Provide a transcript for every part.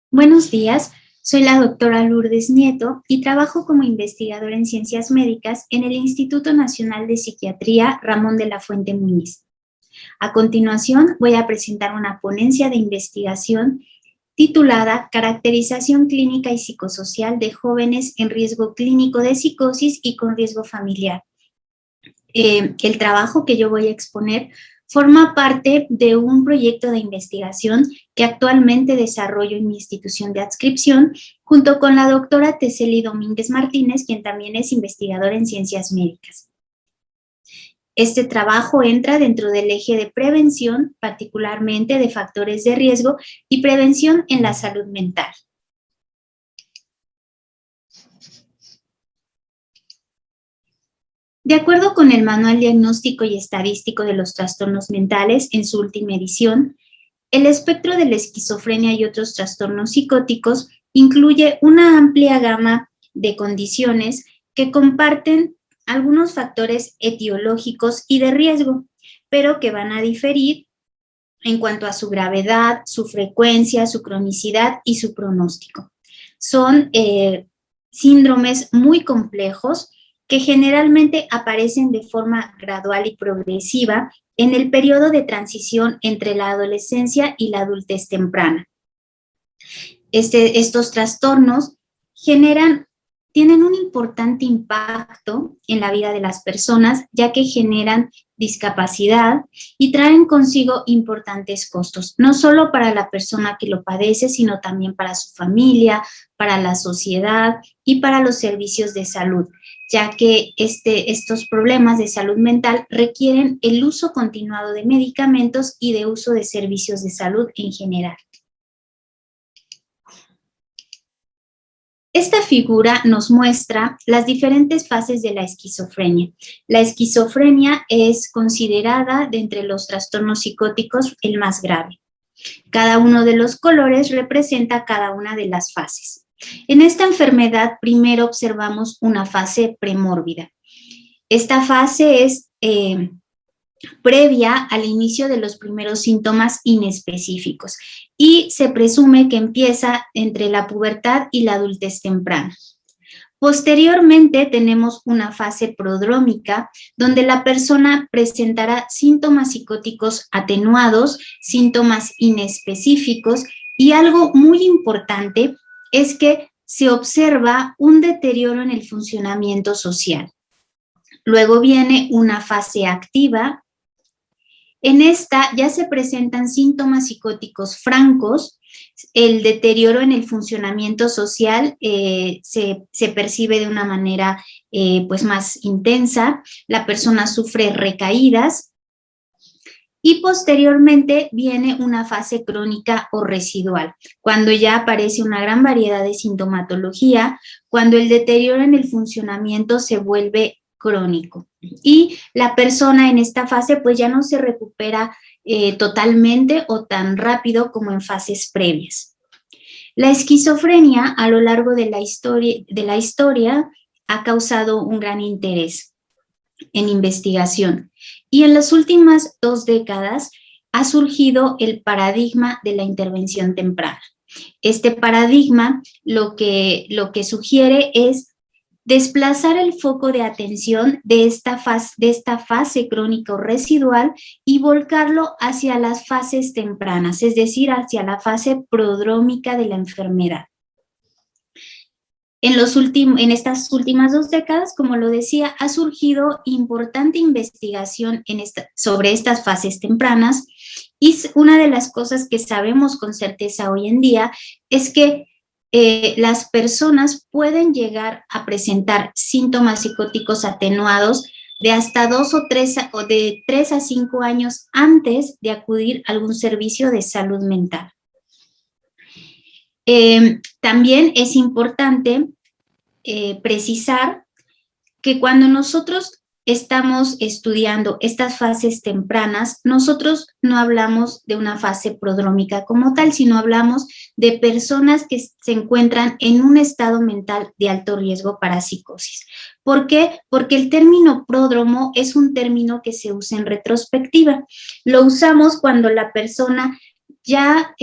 Buenos días, soy la doctora Lourdes Nieto y trabajo como investigadora en ciencias médicas en el Instituto Nacional de Psiquiatría Ramón de la Fuente Muñiz. A continuación, voy a presentar una ponencia de investigación titulada Caracterización clínica y psicosocial de jóvenes en riesgo clínico de psicosis y con riesgo familiar. El trabajo que yo voy a exponer forma parte de un proyecto de investigación que actualmente desarrollo en mi institución de adscripción junto con la doctora Teseli Domínguez Martínez, quien también es investigadora en ciencias médicas. Este trabajo entra dentro del eje de prevención, particularmente de factores de riesgo y prevención en la salud mental. De acuerdo con el Manual Diagnóstico y Estadístico de los Trastornos Mentales, en su última edición, el espectro de la esquizofrenia y otros trastornos psicóticos incluye una amplia gama de condiciones que comparten algunos factores etiológicos y de riesgo, pero que van a diferir en cuanto a su gravedad, su frecuencia, su cronicidad y su pronóstico. Son síndromes muy complejos que generalmente aparecen de forma gradual y progresiva en el periodo de transición entre la adolescencia y la adultez temprana. Estos trastornos tienen un importante impacto en la vida de las personas, ya que generan discapacidad y traen consigo importantes costos, no solo para la persona que lo padece, sino también para su familia, para la sociedad y para los servicios de salud, ya que estos problemas de salud mental requieren el uso continuado de medicamentos y de uso de servicios de salud en general. Esta figura nos muestra las diferentes fases de la esquizofrenia. La esquizofrenia es considerada de entre los trastornos psicóticos el más grave. Cada uno de los colores representa cada una de las fases. En esta enfermedad primero observamos una fase premórbida. Esta fase es previa al inicio de los primeros síntomas inespecíficos y se presume que empieza entre la pubertad y la adultez temprana. Posteriormente tenemos una fase prodrómica donde la persona presentará síntomas psicóticos atenuados, síntomas inespecíficos y algo muy importante es que se observa un deterioro en el funcionamiento social. Luego viene una fase activa. En esta ya se presentan síntomas psicóticos francos, el deterioro en el funcionamiento social se percibe de una manera pues más intensa, la persona sufre recaídas y posteriormente viene una fase crónica o residual, cuando ya aparece una gran variedad de sintomatología, cuando el deterioro en el funcionamiento se vuelve crónico y la persona en esta fase pues ya no se recupera totalmente o tan rápido como en fases previas. La esquizofrenia a lo largo de la historia ha causado un gran interés en investigación y en las últimas 2 décadas ha surgido el paradigma de la intervención temprana. Este paradigma lo que sugiere es desplazar el foco de atención de esta fase crónica o residual y volcarlo hacia las fases tempranas, es decir, hacia la fase prodrómica de la enfermedad. En estas últimas 2 décadas, como lo decía, ha surgido importante investigación sobre estas fases tempranas y una de las cosas que sabemos con certeza hoy en día es que las personas pueden llegar a presentar síntomas psicóticos atenuados de hasta 2 o de 3 a 5 años antes de acudir a algún servicio de salud mental. También es importante precisar que cuando nosotros estamos estudiando estas fases tempranas, nosotros no hablamos de una fase prodrómica como tal, sino hablamos de personas que se encuentran en un estado mental de alto riesgo para psicosis. ¿Por qué? Porque el término pródromo es un término que se usa en retrospectiva. Lo usamos cuando la persona ya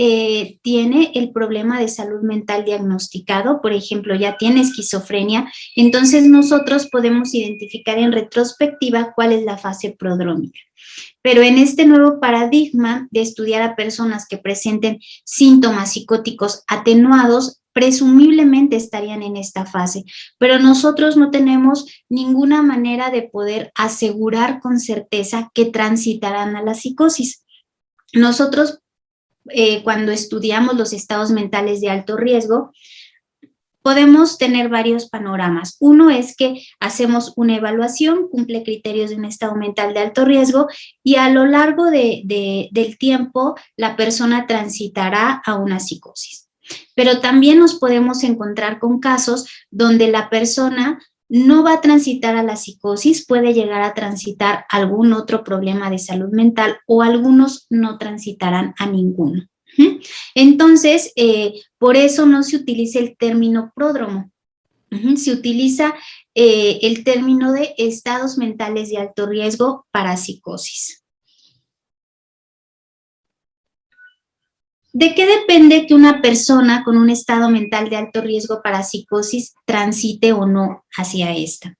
tiene el problema de salud mental diagnosticado, por ejemplo, ya tiene esquizofrenia, entonces nosotros podemos identificar en retrospectiva cuál es la fase prodrómica. Pero en este nuevo paradigma de estudiar a personas que presenten síntomas psicóticos atenuados, presumiblemente estarían en esta fase, pero nosotros no tenemos ninguna manera de poder asegurar con certeza que transitarán a la psicosis. Nosotros, cuando estudiamos los estados mentales de alto riesgo, podemos tener varios panoramas. Uno es que hacemos una evaluación, cumple criterios de un estado mental de alto riesgo y a lo largo del tiempo la persona transitará a una psicosis. Pero también nos podemos encontrar con casos donde la persona no va a transitar a la psicosis, puede llegar a transitar algún otro problema de salud mental o algunos no transitarán a ninguno. Entonces, por eso no se utiliza el término pródromo, se utiliza el término de estados mentales de alto riesgo para psicosis. ¿De qué depende que una persona con un estado mental de alto riesgo para psicosis transite o no hacia esta?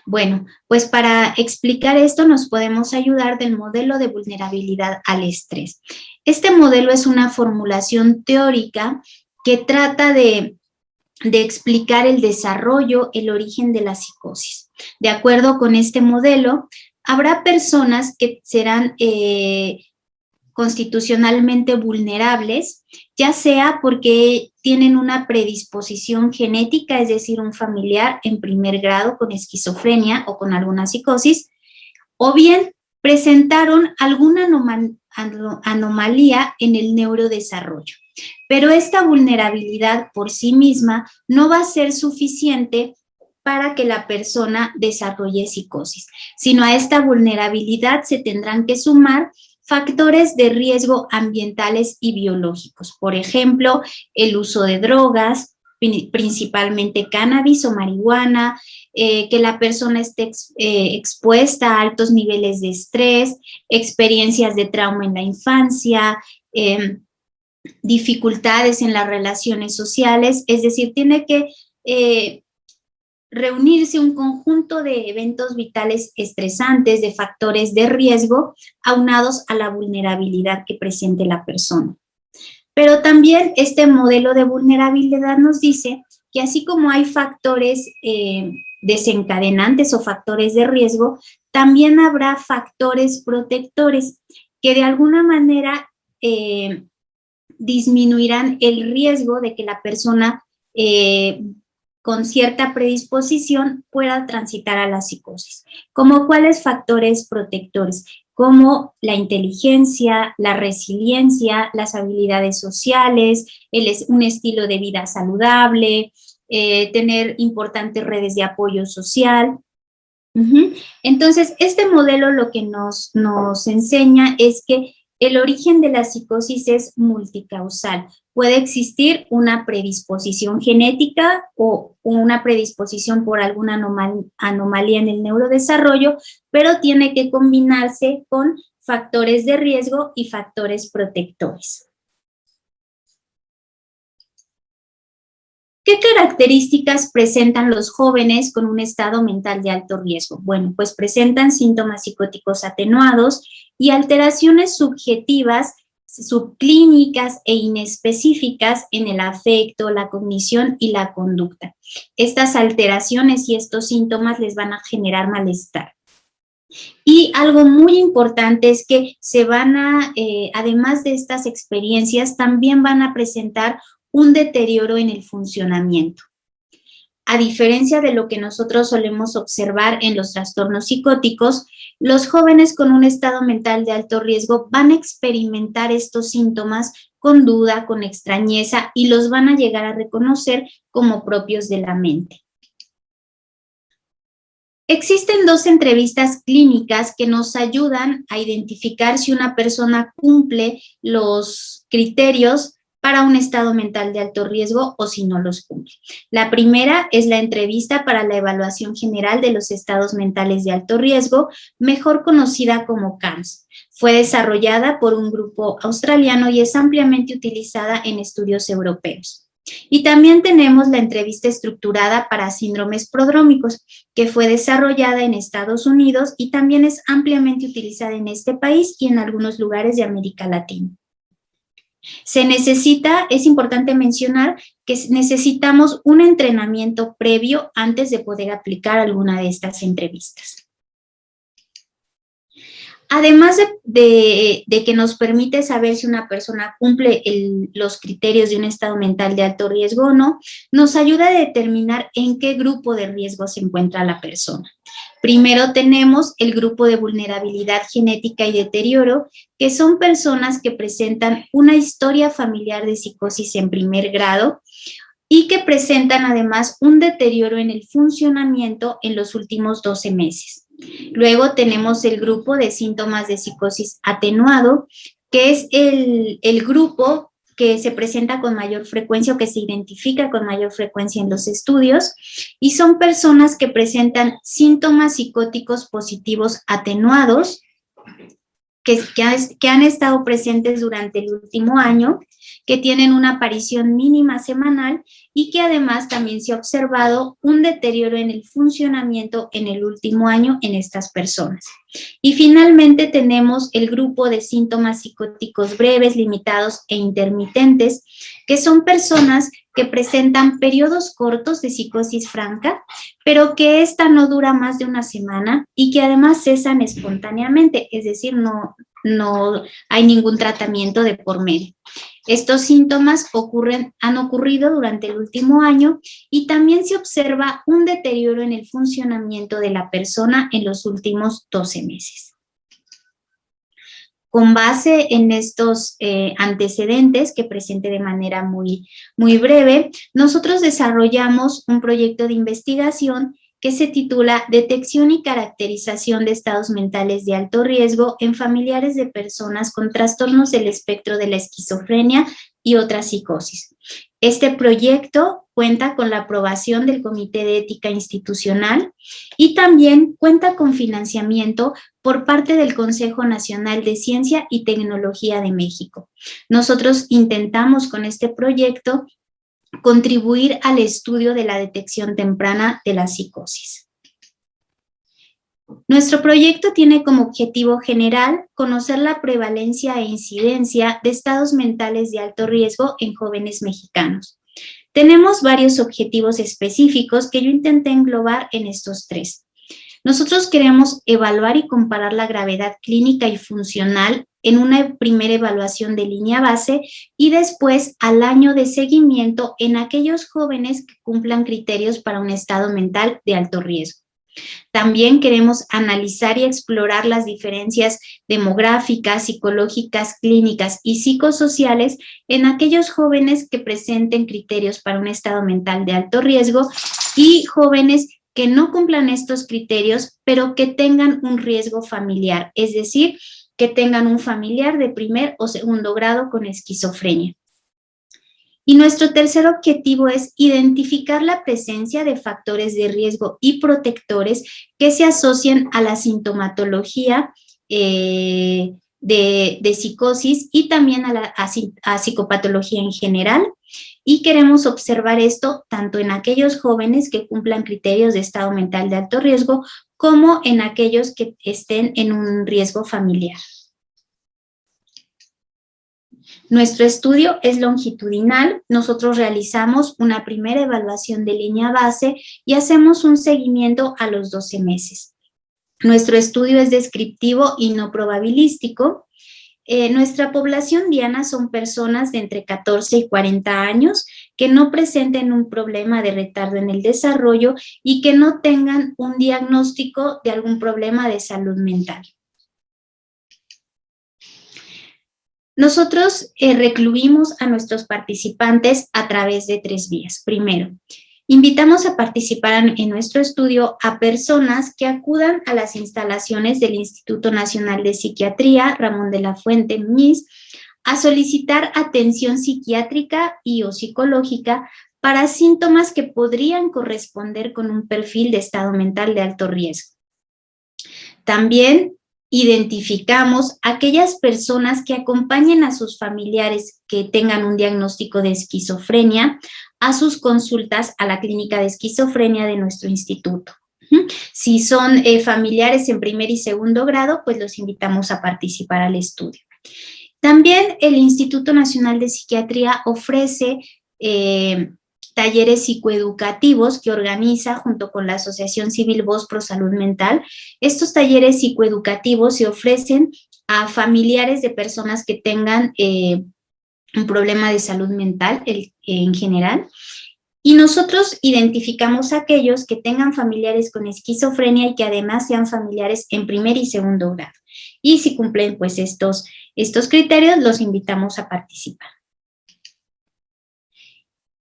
Bueno, pues para explicar esto nos podemos ayudar del modelo de vulnerabilidad al estrés. Este modelo es una formulación teórica que trata de explicar el desarrollo, el origen de la psicosis. De acuerdo con este modelo, habrá personas que serán constitucionalmente vulnerables, ya sea porque tienen una predisposición genética, es decir, un familiar en primer grado con esquizofrenia o con alguna psicosis, o bien presentaron alguna anomalía en el neurodesarrollo. Pero esta vulnerabilidad por sí misma no va a ser suficiente para que la persona desarrolle psicosis, sino a esta vulnerabilidad se tendrán que sumar factores de riesgo ambientales y biológicos, por ejemplo, el uso de drogas, principalmente cannabis o marihuana, que la persona esté expuesta a altos niveles de estrés, experiencias de trauma en la infancia, dificultades en las relaciones sociales, es decir, tiene que reunirse un conjunto de eventos vitales estresantes, de factores de riesgo, aunados a la vulnerabilidad que presente la persona. Pero también este modelo de vulnerabilidad nos dice que así como hay factores desencadenantes o factores de riesgo, también habrá factores protectores que de alguna manera disminuirán el riesgo de que la persona con cierta predisposición pueda transitar a la psicosis. ¿Como cuáles factores protectores? Como la inteligencia, la resiliencia, las habilidades sociales, un estilo de vida saludable, tener importantes redes de apoyo social. Entonces, este modelo lo que nos enseña es que el origen de la psicosis es multicausal. Puede existir una predisposición genética o una predisposición por alguna anomalía en el neurodesarrollo, pero tiene que combinarse con factores de riesgo y factores protectores. ¿Qué características presentan los jóvenes con un estado mental de alto riesgo? Bueno, pues presentan síntomas psicóticos atenuados y alteraciones subjetivas, subclínicas e inespecíficas en el afecto, la cognición y la conducta. Estas alteraciones y estos síntomas les van a generar malestar. Y algo muy importante es que se van a, además de estas experiencias, también van a presentar un deterioro en el funcionamiento. A diferencia de lo que nosotros solemos observar en los trastornos psicóticos, los jóvenes con un estado mental de alto riesgo van a experimentar estos síntomas con duda, con extrañeza y los van a llegar a reconocer como propios de la mente. Existen dos entrevistas clínicas que nos ayudan a identificar si una persona cumple los criterios para un estado mental de alto riesgo o si no los cumple. La primera es la entrevista para la evaluación general de los estados mentales de alto riesgo, mejor conocida como CAMS. Fue desarrollada por un grupo australiano y es ampliamente utilizada en estudios europeos. Y también tenemos la entrevista estructurada para síndromes prodrómicos, que fue desarrollada en Estados Unidos y también es ampliamente utilizada en este país y en algunos lugares de América Latina. Es importante mencionar que necesitamos un entrenamiento previo antes de poder aplicar alguna de estas entrevistas. Además de que nos permite saber si una persona cumple los criterios de un estado mental de alto riesgo o no, nos ayuda a determinar en qué grupo de riesgo se encuentra la persona. Primero tenemos el grupo de vulnerabilidad genética y deterioro, que son personas que presentan una historia familiar de psicosis en primer grado y que presentan además un deterioro en el funcionamiento en los últimos 12 meses. Luego tenemos el grupo de síntomas de psicosis atenuado, que es el grupo que se presenta con mayor frecuencia o que se identifica con mayor frecuencia en los estudios, y son personas que presentan síntomas psicóticos positivos atenuados, que han estado presentes durante el último año, que tienen una aparición mínima semanal y que además también se ha observado un deterioro en el funcionamiento en el último año en estas personas. Y finalmente tenemos el grupo de síntomas psicóticos breves, limitados e intermitentes, que son personas que presentan periodos cortos de psicosis franca, pero que esta no dura más de una semana y que además cesan espontáneamente, es decir, no hay ningún tratamiento de por medio. Estos síntomas han ocurrido durante el último año y también se observa un deterioro en el funcionamiento de la persona en los últimos 12 meses. Con base en estos antecedentes que presenté de manera muy breve, nosotros desarrollamos un proyecto de investigación que se titula Detección y caracterización de estados mentales de alto riesgo en familiares de personas con trastornos del espectro de la esquizofrenia y otras psicosis. Este proyecto cuenta con la aprobación del Comité de Ética Institucional y también cuenta con financiamiento por parte del Consejo Nacional de Ciencia y Tecnología de México. Nosotros intentamos con este proyecto contribuir al estudio de la detección temprana de la psicosis. Nuestro proyecto tiene como objetivo general conocer la prevalencia e incidencia de estados mentales de alto riesgo en jóvenes mexicanos. Tenemos varios objetivos específicos que yo intenté englobar en estos tres. Nosotros queremos evaluar y comparar la gravedad clínica y funcional en una primera evaluación de línea base y después al año de seguimiento en aquellos jóvenes que cumplan criterios para un estado mental de alto riesgo. También queremos analizar y explorar las diferencias demográficas, psicológicas, clínicas y psicosociales en aquellos jóvenes que presenten criterios para un estado mental de alto riesgo y jóvenes que no cumplan estos criterios, pero que tengan un riesgo familiar, es decir, que tengan un familiar de primer o segundo grado con esquizofrenia. Y nuestro tercer objetivo es identificar la presencia de factores de riesgo y protectores que se asocian a la sintomatología de psicosis y también a psicopatología en general. Y queremos observar esto tanto en aquellos jóvenes que cumplan criterios de estado mental de alto riesgo como en aquellos que estén en un riesgo familiar. Nuestro estudio es longitudinal. Nosotros realizamos una primera evaluación de línea base y hacemos un seguimiento a los 12 meses. Nuestro estudio es descriptivo y no probabilístico. Nuestra población diana son personas de entre 14 y 40 años que no presenten un problema de retardo en el desarrollo y que no tengan un diagnóstico de algún problema de salud mental. Nosotros recluimos a nuestros participantes a través de 3 vías. Primero, invitamos a participar en nuestro estudio a personas que acudan a las instalaciones del Instituto Nacional de Psiquiatría, Ramón de la Fuente, MIS, a solicitar atención psiquiátrica y o psicológica para síntomas que podrían corresponder con un perfil de estado mental de alto riesgo. También identificamos aquellas personas que acompañen a sus familiares que tengan un diagnóstico de esquizofrenia a sus consultas a la clínica de esquizofrenia de nuestro instituto. Si son familiares en primer y segundo grado, pues los invitamos a participar al estudio. También el Instituto Nacional de Psiquiatría ofrece talleres psicoeducativos que organiza junto con la Asociación Civil Voz Pro Salud Mental. Estos talleres psicoeducativos se ofrecen a familiares de personas que tengan un problema de salud mental en general. Y nosotros identificamos a aquellos que tengan familiares con esquizofrenia y que además sean familiares en primer y segundo grado. Y si cumplen pues estos criterios, los invitamos a participar.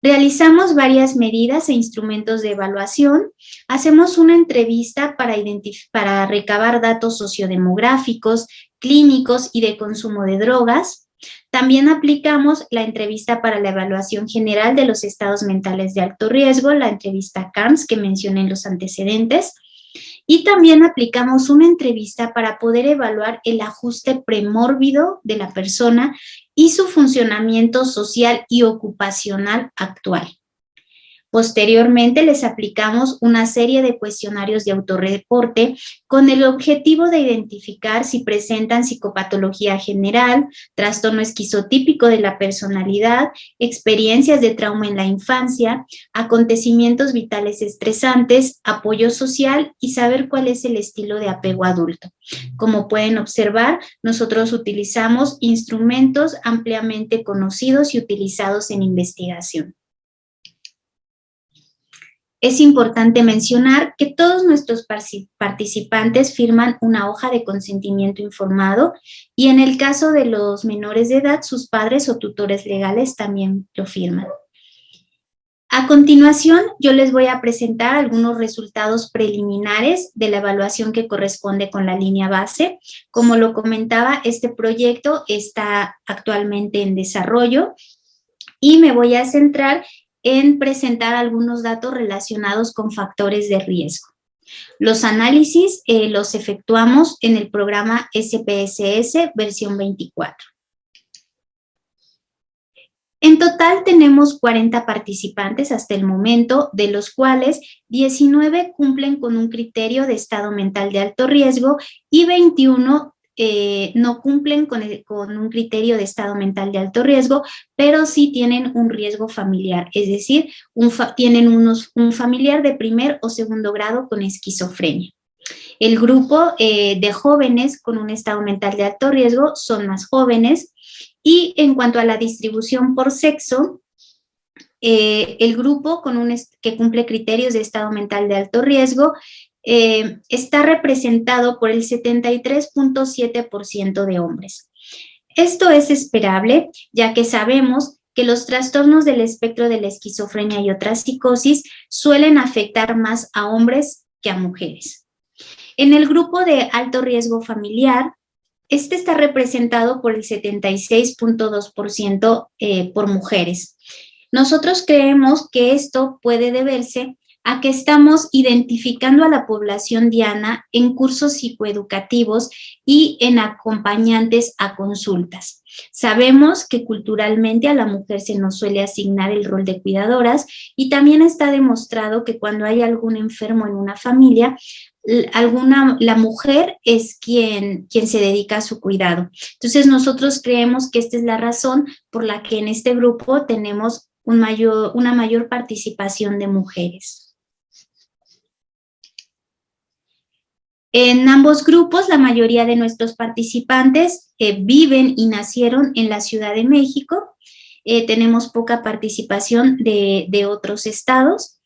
Realizamos varias medidas e instrumentos de evaluación. Hacemos una entrevista para recabar datos sociodemográficos, clínicos y de consumo de drogas. También aplicamos la entrevista para la evaluación general de los estados mentales de alto riesgo, la entrevista CARMS que mencioné en los antecedentes. Y también aplicamos una entrevista para poder evaluar el ajuste premórbido de la persona y su funcionamiento social y ocupacional actual. Posteriormente les aplicamos una serie de cuestionarios de autorreporte con el objetivo de identificar si presentan psicopatología general, trastorno esquizotípico de la personalidad, experiencias de trauma en la infancia, acontecimientos vitales estresantes, apoyo social y saber cuál es el estilo de apego adulto. Como pueden observar, nosotros utilizamos instrumentos ampliamente conocidos y utilizados en investigación. Es importante mencionar que todos nuestros participantes firman una hoja de consentimiento informado y en el caso de los menores de edad, sus padres o tutores legales también lo firman. A continuación, yo les voy a presentar algunos resultados preliminares de la evaluación que corresponde con la línea base. Como lo comentaba, este proyecto está actualmente en desarrollo y me voy a centrar en presentar algunos datos relacionados con factores de riesgo. Los análisis los efectuamos en el programa SPSS versión 24. En total tenemos 40 participantes hasta el momento, de los cuales 19 cumplen con un criterio de estado mental de alto riesgo y 21 no cumplen con un criterio de estado mental de alto riesgo, pero sí tienen un riesgo familiar, es decir, tienen un familiar de primer o segundo grado con esquizofrenia. El grupo de jóvenes con un estado mental de alto riesgo son más jóvenes y en cuanto a la distribución por sexo, el grupo que cumple criterios de estado mental de alto riesgo está representado por el 73.7% de hombres. Esto es esperable, ya que sabemos que los trastornos del espectro de la esquizofrenia y otras psicosis suelen afectar más a hombres que a mujeres. En el grupo de alto riesgo familiar, este está representado por el 76.2% por mujeres. Nosotros creemos que esto puede deberse a que estamos identificando a la población diana en cursos psicoeducativos y en acompañantes a consultas. Sabemos que culturalmente a la mujer se nos suele asignar el rol de cuidadoras y también está demostrado que cuando hay algún enfermo en una familia, la mujer es quien se dedica a su cuidado. Entonces nosotros creemos que esta es la razón por la que en este grupo tenemos una mayor participación de mujeres. En ambos grupos, la mayoría de nuestros participantes viven y nacieron en la Ciudad de México. Tenemos poca participación de otros estados.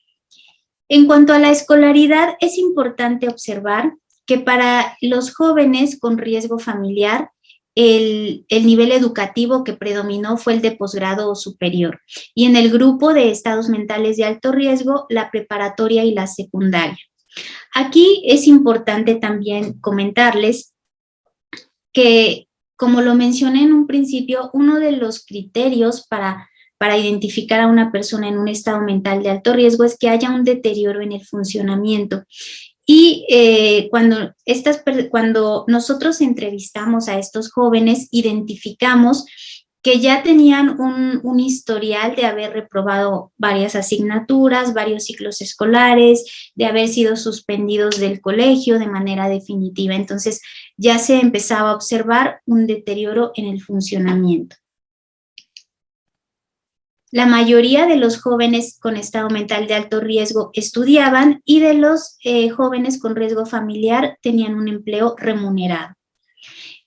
En cuanto a la escolaridad, es importante observar que para los jóvenes con riesgo familiar, el nivel educativo que predominó fue el de posgrado o superior. Y en el grupo de estados mentales de alto riesgo, la preparatoria y la secundaria. Aquí es importante también comentarles que como lo mencioné en un principio, uno de los criterios para identificar a una persona en un estado mental de alto riesgo es que haya un deterioro en el funcionamiento. Y cuando nosotros entrevistamos a estos jóvenes, identificamos que ya tenían un historial de haber reprobado varias asignaturas, varios ciclos escolares, de haber sido suspendidos del colegio de manera definitiva. Entonces, ya se empezaba a observar un deterioro en el funcionamiento. La mayoría de los jóvenes con estado mental de alto riesgo estudiaban y de los jóvenes con riesgo familiar tenían un empleo remunerado.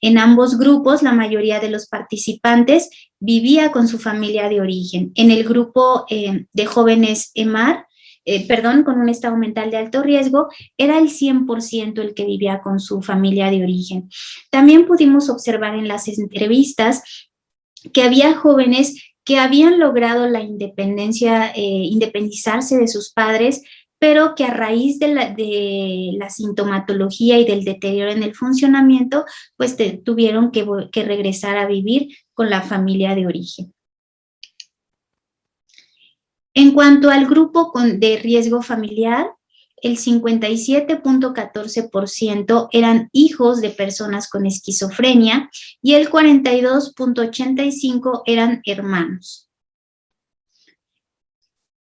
En ambos grupos, la mayoría de los participantes vivía con su familia de origen. En el grupo de jóvenes EMAR, con un estado mental de alto riesgo, era el 100% el que vivía con su familia de origen. También pudimos observar en las entrevistas que había jóvenes que habían logrado la independencia, independizarse de sus padres, pero que a raíz de la sintomatología y del deterioro en el funcionamiento, pues tuvieron que regresar a vivir con la familia de origen. En cuanto al grupo de riesgo familiar, el 57.14% eran hijos de personas con esquizofrenia y el 42.85% eran hermanos.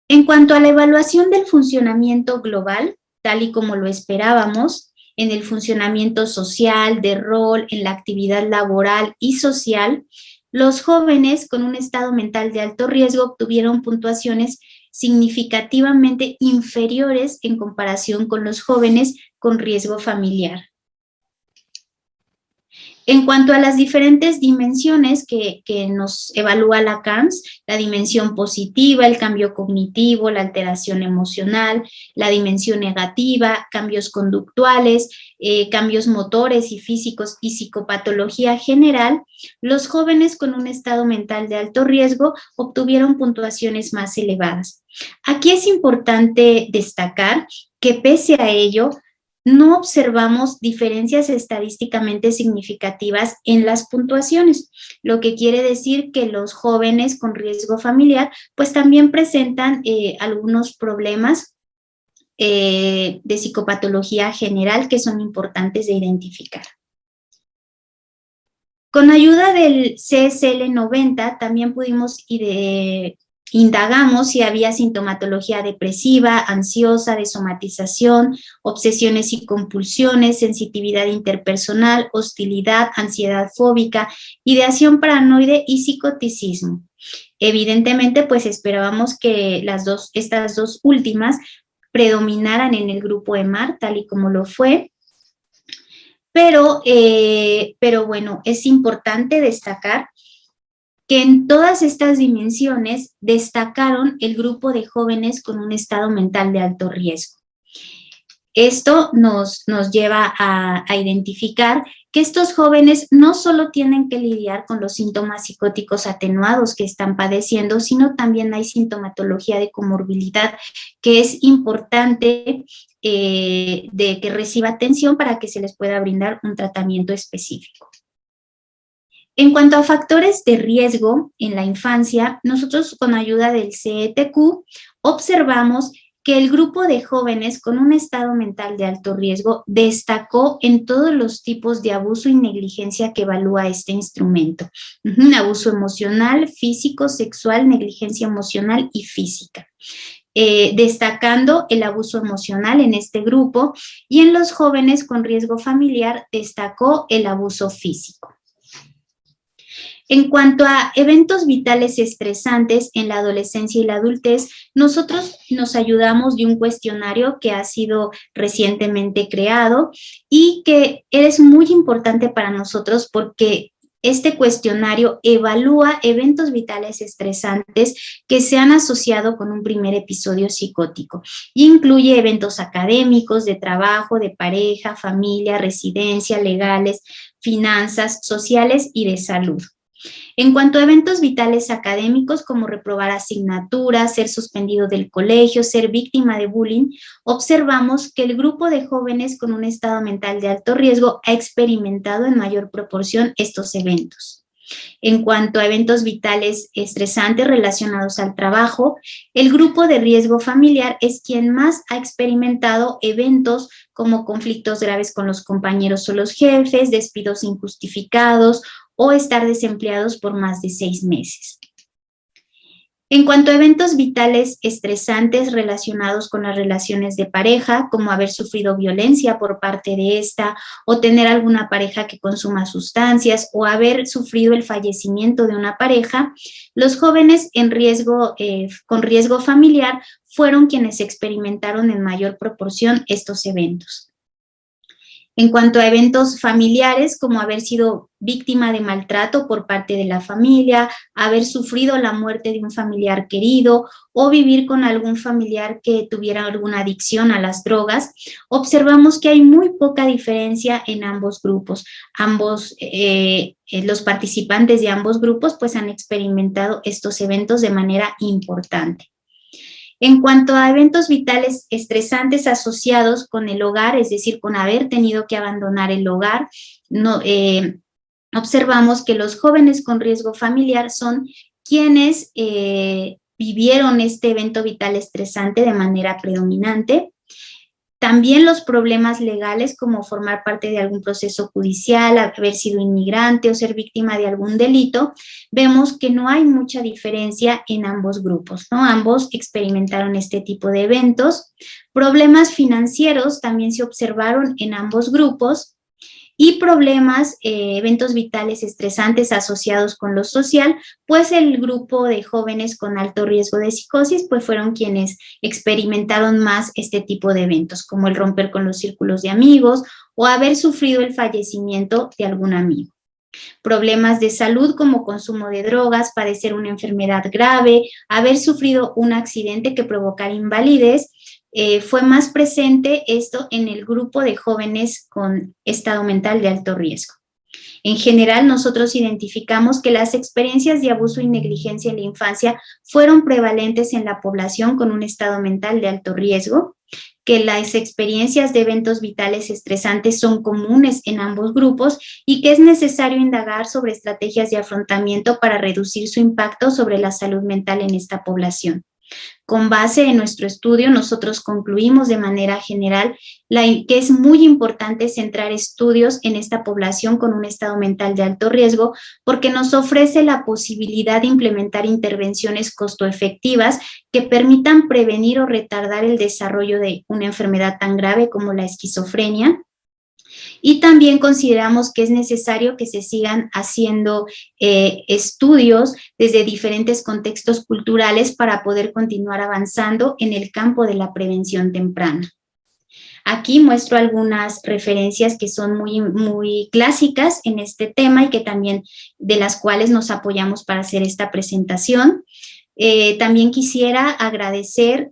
En cuanto a la evaluación del funcionamiento global, tal y como lo esperábamos, en el funcionamiento social, de rol, en la actividad laboral y social, los jóvenes con un estado mental de alto riesgo obtuvieron puntuaciones significativamente inferiores en comparación con los jóvenes con riesgo familiar. En cuanto a las diferentes dimensiones que nos evalúa la CAMS, la dimensión positiva, el cambio cognitivo, la alteración emocional, la dimensión negativa, cambios conductuales, cambios motores y físicos y psicopatología general, los jóvenes con un estado mental de alto riesgo obtuvieron puntuaciones más elevadas. Aquí es importante destacar que pese a ello, no observamos diferencias estadísticamente significativas en las puntuaciones, lo que quiere decir que los jóvenes con riesgo familiar pues también presentan algunos problemas de psicopatología general que son importantes de identificar. Con ayuda del CSL-90 también pudimos indagamos si había sintomatología depresiva, ansiosa, de somatización, obsesiones y compulsiones, sensitividad interpersonal, hostilidad, ansiedad fóbica, ideación paranoide y psicoticismo. Evidentemente, pues esperábamos que estas dos últimas predominaran en el grupo EMAR, tal y como lo fue. Pero bueno, es importante destacar que en todas estas dimensiones destacaron el grupo de jóvenes con un estado mental de alto riesgo. Esto nos lleva a identificar que estos jóvenes no solo tienen que lidiar con los síntomas psicóticos atenuados que están padeciendo, sino también hay sintomatología de comorbilidad que es importante de que reciba atención para que se les pueda brindar un tratamiento específico. En cuanto a factores de riesgo en la infancia, nosotros con ayuda del CETQ observamos que el grupo de jóvenes con un estado mental de alto riesgo destacó en todos los tipos de abuso y negligencia que evalúa este instrumento. Abuso emocional, físico, sexual, negligencia emocional y física. Destacando el abuso emocional en este grupo y en los jóvenes con riesgo familiar destacó el abuso físico. En cuanto a eventos vitales estresantes en la adolescencia y la adultez, nosotros nos ayudamos de un cuestionario que ha sido recientemente creado y que es muy importante para nosotros porque este cuestionario evalúa eventos vitales estresantes que se han asociado con un primer episodio psicótico y incluye eventos académicos, de trabajo, de pareja, familia, residencia, legales, finanzas, sociales y de salud. En cuanto a eventos vitales académicos como reprobar asignaturas, ser suspendido del colegio, ser víctima de bullying, observamos que el grupo de jóvenes con un estado mental de alto riesgo ha experimentado en mayor proporción estos eventos. En cuanto a eventos vitales estresantes relacionados al trabajo, el grupo de riesgo familiar es quien más ha experimentado eventos como conflictos graves con los compañeros o los jefes, despidos injustificados o estar desempleados por más de 6 meses. En cuanto a eventos vitales estresantes relacionados con las relaciones de pareja, como haber sufrido violencia por parte de esta, o tener alguna pareja que consuma sustancias, o haber sufrido el fallecimiento de una pareja, los jóvenes en riesgo, con riesgo familiar fueron quienes experimentaron en mayor proporción estos eventos. En cuanto a eventos familiares, como haber sido víctima de maltrato por parte de la familia, haber sufrido la muerte de un familiar querido o vivir con algún familiar que tuviera alguna adicción a las drogas, observamos que hay muy poca diferencia en ambos grupos. Los participantes de ambos grupos pues han experimentado estos eventos de manera importante. En cuanto a eventos vitales estresantes asociados con el hogar, es decir, con haber tenido que abandonar el hogar, observamos que los jóvenes con riesgo familiar son quienes vivieron este evento vital estresante de manera predominante. También los problemas legales como formar parte de algún proceso judicial, haber sido inmigrante o ser víctima de algún delito, vemos que no hay mucha diferencia en ambos grupos, ¿no? Ambos experimentaron este tipo de eventos. Problemas financieros también se observaron en ambos grupos. Y problemas, eventos vitales estresantes asociados con lo social, pues el grupo de jóvenes con alto riesgo de psicosis, pues fueron quienes experimentaron más este tipo de eventos, como el romper con los círculos de amigos o haber sufrido el fallecimiento de algún amigo. Problemas de salud como consumo de drogas, padecer una enfermedad grave, haber sufrido un accidente que provocara invalidez, fue más presente esto en el grupo de jóvenes con estado mental de alto riesgo. En general, nosotros identificamos que las experiencias de abuso y negligencia en la infancia fueron prevalentes en la población con un estado mental de alto riesgo, que las experiencias de eventos vitales estresantes son comunes en ambos grupos y que es necesario indagar sobre estrategias de afrontamiento para reducir su impacto sobre la salud mental en esta población. Con base en nuestro estudio, nosotros concluimos de manera general que es muy importante centrar estudios en esta población con un estado mental de alto riesgo porque nos ofrece la posibilidad de implementar intervenciones costoefectivas que permitan prevenir o retardar el desarrollo de una enfermedad tan grave como la esquizofrenia. Y también consideramos que es necesario que se sigan haciendo estudios desde diferentes contextos culturales para poder continuar avanzando en el campo de la prevención temprana. Aquí muestro algunas referencias que son muy clásicas en este tema y que también de las cuales nos apoyamos para hacer esta presentación. También quisiera agradecer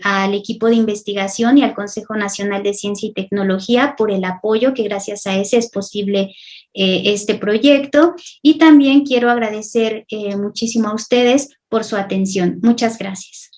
al equipo de investigación y al Consejo Nacional de Ciencia y Tecnología por el apoyo, que gracias a ese es posible este proyecto. Y también quiero agradecer muchísimo a ustedes por su atención. Muchas gracias.